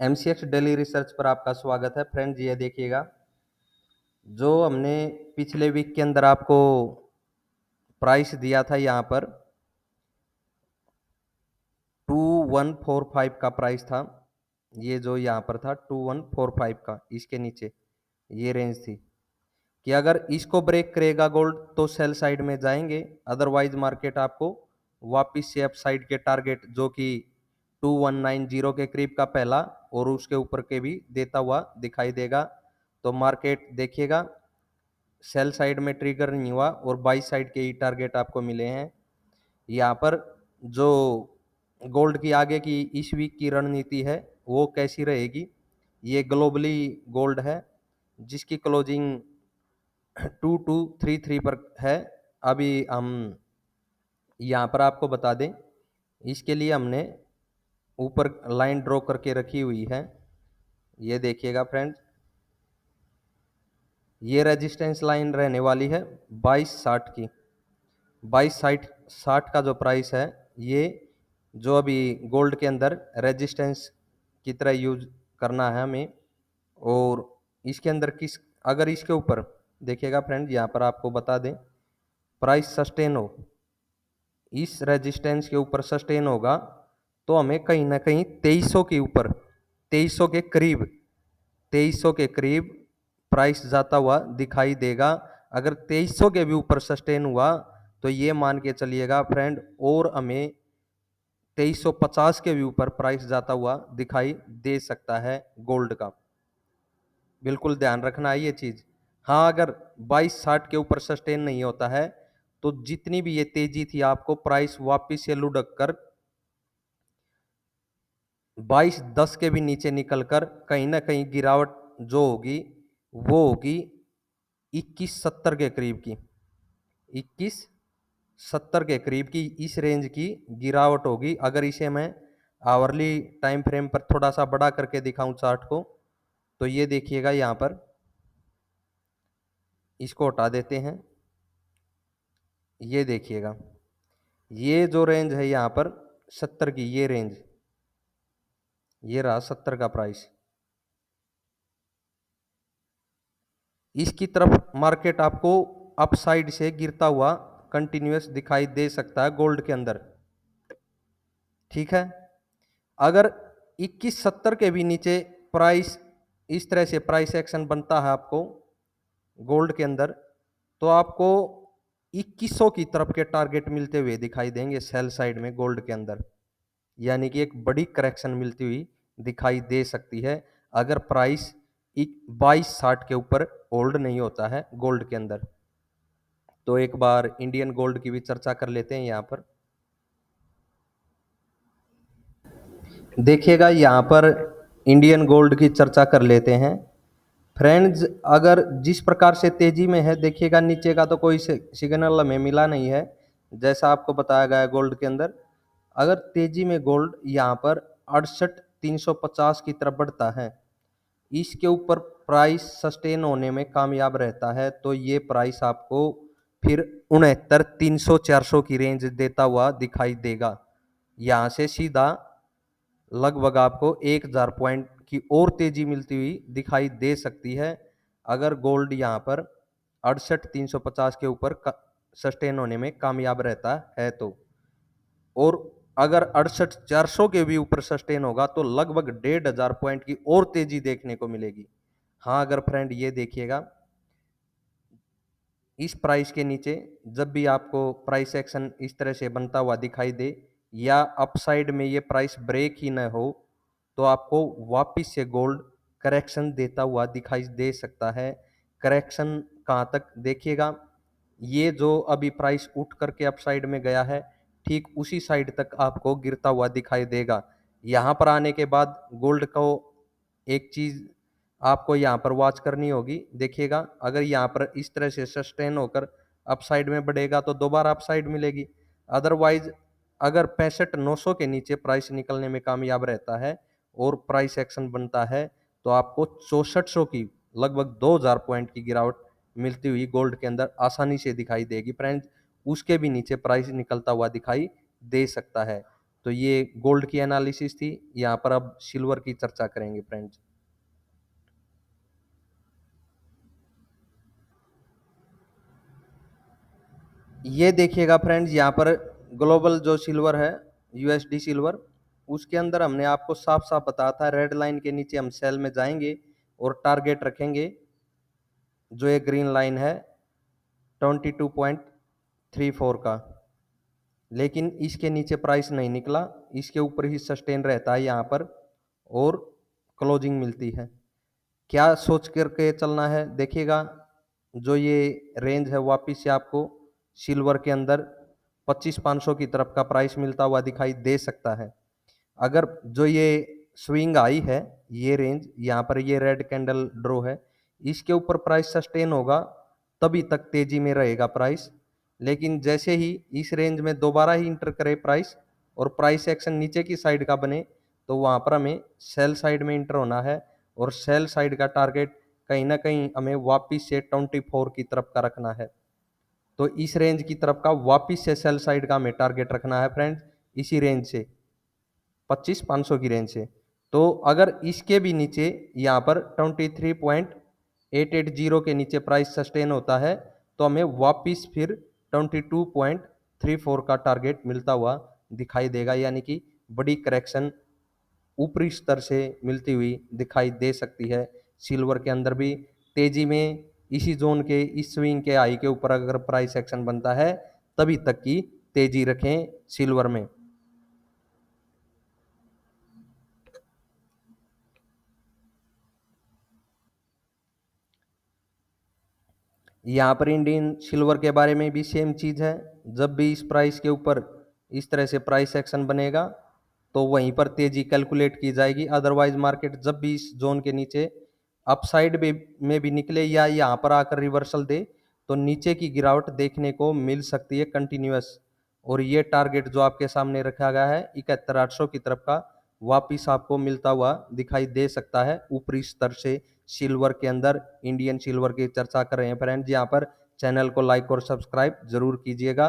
MCX daily research पर आपका स्वागत है फ्रेंड्स। ये देखिएगा, जो हमने पिछले वीक के अंदर आपको प्राइस दिया था, यहाँ पर 2145 का प्राइस था। ये जो यहाँ पर था 2145 का, इसके नीचे ये रेंज थी कि अगर इसको ब्रेक करेगा गोल्ड तो सेल साइड में जाएंगे, अदरवाइज मार्केट आपको वापिस से अप साइड के टारगेट जो कि 2190 के करीब का पहला और उसके ऊपर के भी देता हुआ दिखाई देगा। तो मार्केट देखिएगा, सेल साइड में ट्रिगर नहीं हुआ और बाई साइड के ही टारगेट आपको मिले हैं। यहाँ पर जो गोल्ड की आगे की इस वीक की रणनीति है वो कैसी रहेगी, ये ग्लोबली गोल्ड है जिसकी क्लोजिंग 2233 पर है। अभी हम यहाँ पर आपको बता दें, इसके लिए हमने ऊपर लाइन ड्रॉ करके रखी हुई है। ये देखिएगा फ्रेंड्स, ये रेजिस्टेंस लाइन रहने वाली है 2260 की। 2260 का जो प्राइस है, ये जो अभी गोल्ड के अंदर रेजिस्टेंस की तरह यूज करना है हमें। और इसके अंदर अगर इसके ऊपर देखिएगा फ्रेंड, यहाँ पर आपको बता दें, प्राइस सस्टेन हो, इस रेजिस्टेंस के ऊपर सस्टेन होगा तो हमें कहीं ना कहीं 2300 के ऊपर, 2300 के करीब, 2300 के करीब प्राइस जाता हुआ दिखाई देगा। अगर 2300 के भी ऊपर सस्टेन हुआ तो ये मान के चलिएगा फ्रेंड, और हमें 2350 के भी ऊपर प्राइस जाता हुआ दिखाई दे सकता है गोल्ड का। बिल्कुल ध्यान रखना है ये चीज। हाँ, अगर 2260 के ऊपर सस्टेन नहीं होता है तो जितनी भी ये तेजी थी, आपको प्राइस वापिस से लुढ़क कर 2210 के भी नीचे निकलकर कहीं ना कहीं गिरावट जो होगी वो होगी 2170 के करीब की, 2170 के करीब की इस रेंज की गिरावट होगी। अगर इसे मैं आवरली टाइम फ्रेम पर थोड़ा सा बड़ा करके दिखाऊं चार्ट को, तो ये देखिएगा, यहाँ पर इसको हटा देते हैं। ये देखिएगा, ये जो रेंज है यहाँ पर 70 की, ये रेंज, ये रहा 70 का प्राइस। इसकी तरफ मार्केट आपको अपसाइड से गिरता हुआ कंटिन्यूअस दिखाई दे सकता है गोल्ड के अंदर, ठीक है। अगर 2170 के भी नीचे प्राइस, इस तरह से प्राइस एक्शन बनता है आपको गोल्ड के अंदर, तो आपको 2100 की तरफ के टारगेट मिलते हुए दिखाई देंगे सेल साइड में गोल्ड के अंदर। यानी कि एक बड़ी करेक्शन मिलती हुई दिखाई दे सकती है अगर प्राइस 2260 के ऊपर होल्ड नहीं होता है गोल्ड के अंदर। तो एक बार इंडियन गोल्ड की भी चर्चा कर लेते हैं। यहाँ पर देखिएगा, यहाँ पर इंडियन गोल्ड की चर्चा कर लेते हैं फ्रेंड्स। अगर जिस प्रकार से तेजी में है, देखिएगा नीचे का तो कोई सिग्नल हमें मिला नहीं है जैसा आपको बताया गया है गोल्ड के अंदर। अगर तेजी में गोल्ड यहाँ पर 68,350 की तरफ बढ़ता है, इसके ऊपर प्राइस सस्टेन होने में कामयाब रहता है, तो ये प्राइस आपको फिर 69,300-400 की रेंज देता हुआ दिखाई देगा। यहाँ से सीधा लगभग आपको 1000 पॉइंट की और तेजी मिलती हुई दिखाई दे सकती है अगर गोल्ड यहाँ पर 68,350 के ऊपर सस्टेन होने में कामयाब रहता है तो। और अगर 68,400 के भी ऊपर सस्टेन होगा तो लगभग 1500 पॉइंट की और तेजी देखने को मिलेगी। हाँ, अगर फ्रेंड ये देखिएगा, इस प्राइस के नीचे जब भी आपको प्राइस एक्शन इस तरह से बनता हुआ दिखाई दे या अपसाइड में ये प्राइस ब्रेक ही न हो, तो आपको वापिस से गोल्ड करेक्शन देता हुआ दिखाई दे सकता है। करेक्शन कहाँ तक देखिएगा, ये जो अभी प्राइस उठ करके अपसाइड में गया है, ठीक उसी साइड तक आपको गिरता हुआ दिखाई देगा। यहाँ पर आने के बाद गोल्ड को एक चीज आपको यहाँ पर वॉच करनी होगी। देखिएगा, अगर यहाँ पर इस तरह से सस्टेन होकर अपसाइड में बढ़ेगा तो दोबारा अपसाइड मिलेगी। अदरवाइज अगर 65,900 के नीचे प्राइस निकलने में कामयाब रहता है और प्राइस एक्शन बनता है तो आपको 6400 की लगभग 2000 पॉइंट की गिरावट मिलती हुई गोल्ड के अंदर आसानी से दिखाई देगी फ्रेंड्स। उसके भी नीचे प्राइस निकलता हुआ दिखाई दे सकता है। तो तो ये गोल्ड की एनालिसिस थी। यहाँ पर अब सिल्वर की चर्चा करेंगे फ्रेंड्स। ये देखिएगा फ्रेंड्स, यहाँ पर ग्लोबल जो सिल्वर है, यूएसडी सिल्वर, उसके अंदर हमने आपको साफ साफ बताया था, रेड लाइन के नीचे हम सेल में जाएंगे और टारगेट रखेंगे जो ये ग्रीन लाइन है 22.34 का। लेकिन इसके नीचे प्राइस नहीं निकला, इसके ऊपर ही सस्टेन रहता है यहाँ पर और क्लोजिंग मिलती है। क्या सोच करके चलना है, देखिएगा जो ये रेंज है वापिस से आपको सिल्वर के अंदर 25,500 की तरफ का प्राइस मिलता हुआ दिखाई दे सकता है। अगर जो ये स्विंग आई है, ये रेंज यहाँ पर ये रेड कैंडल ड्रॉ है, इसके ऊपर प्राइस सस्टेन होगा तभी तक तेजी में रहेगा प्राइस। लेकिन जैसे ही इस रेंज में दोबारा ही इंटर करे प्राइस और प्राइस एक्शन नीचे की साइड का बने, तो वहां पर हमें सेल साइड में इंटर होना है और सेल साइड का टारगेट कहीं ना कहीं हमें वापिस से 24 की तरफ का रखना है। तो इस रेंज की तरफ का वापिस से सेल साइड का हमें टारगेट रखना है फ्रेंड्स, इसी रेंज से 25,500 की रेंज से। तो अगर इसके भी नीचे यहाँ पर 23.880 के नीचे प्राइस सस्टेन होता है, तो हमें वापिस फिर 22.34 का टारगेट मिलता हुआ दिखाई देगा, यानी कि बड़ी करेक्शन ऊपरी स्तर से मिलती हुई दिखाई दे सकती है। सिल्वर के अंदर भी तेजी में इसी जोन के इस स्विंग के हाई के ऊपर अगर प्राइस एक्शन बनता है, तभी तक की तेजी रखें सिल्वर में। यहाँ पर इंडियन सिल्वर के बारे में भी सेम चीज़ है। जब भी इस प्राइस के ऊपर इस तरह से प्राइस एक्शन बनेगा तो वहीं पर तेजी कैलकुलेट की जाएगी। अदरवाइज मार्केट जब भी इस जोन के नीचे अपसाइड में भी निकले या यहाँ पर आकर रिवर्सल दे, तो नीचे की गिरावट देखने को मिल सकती है कंटिन्यूअस। और ये टारगेट जो आपके सामने रखा गया है 71,800 की तरफ का, वापिस आपको मिलता हुआ दिखाई दे सकता है ऊपरी स्तर से। सिल्वर के अंदर इंडियन सिल्वर की चर्चा कर रहे हैं फ्रेंड्स यहाँ पर। चैनल को लाइक और सब्सक्राइब जरूर कीजिएगा।